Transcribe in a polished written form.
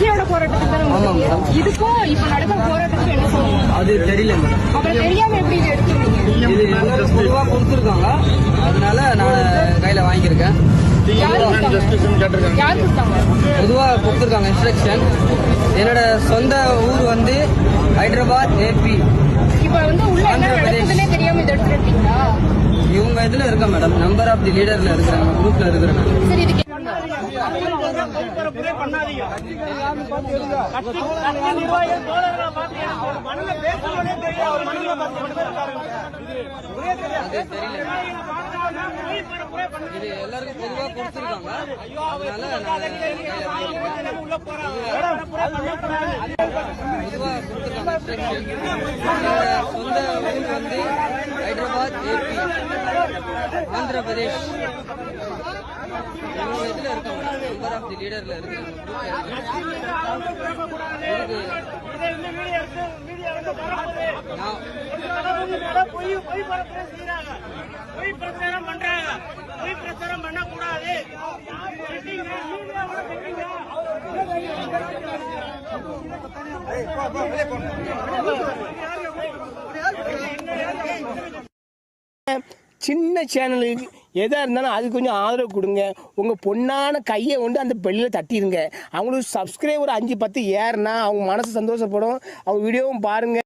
கட்சியோட போராட்டத்துக்கு தானே இதுக்கும் இப்ப நடக்கிற போராட்டத்துக்கு என்ன சொல்லுங்க? அது தெரியல மேடம். அப்புறம் தெரியாம எப்படி இது எடுத்துருக்கீங்க? இது பொதுவா கொடுத்துருக்காங்க, அதனால நான் கையில வாங்கியிருக்கேன். பொதுவா கொடுத்துருக்காங்க இன்ஸ்ட்ரக்ஷன். என்னோட சொந்த ஊர் வந்து ஹைதராபாத், ஏபி. இப்ப வந்து உள்ள ஆந்திர பிரதேஷ் தெரியாம இது எடுத்துட்டீங்களா? இவங்க இதுல இருக்க மேடம், நம்பர் ஆஃப் தி லீடர்ல இருக்கிறாங்க, குரூப்ல இருக்கிறாங்க. சரி, இதுக்கு இது எல்லாருக்கும் பொதுவா கொடுத்துருக்காங்க, பொதுவா கொடுத்துருக்காங்க. சொந்த ஊர் வந்து ஹைதராபாத், ஏபி, ஆந்திர பிரதேஷ். இதுல இருக்காங்க, நம்பர் ஆஃப் தி லீடர்ல இருக்காங்க. பிரச்சாரம் பண்ணக்கூடாது. சின்ன சேனலுக்கு எதாக இருந்தாலும் அது கொஞ்சம் ஆதரவு கொடுங்க. உங்கள் பொண்ணான கையை கொண்டு அந்த பெல்லில் தட்டிடுங்க. அவங்களுக்கு சப்ஸ்கிரைபர் 5-10 ஏறுனா அவங்க மனசு சந்தோஷப்படும். அவங்க வீடியோவும் பாருங்கள்.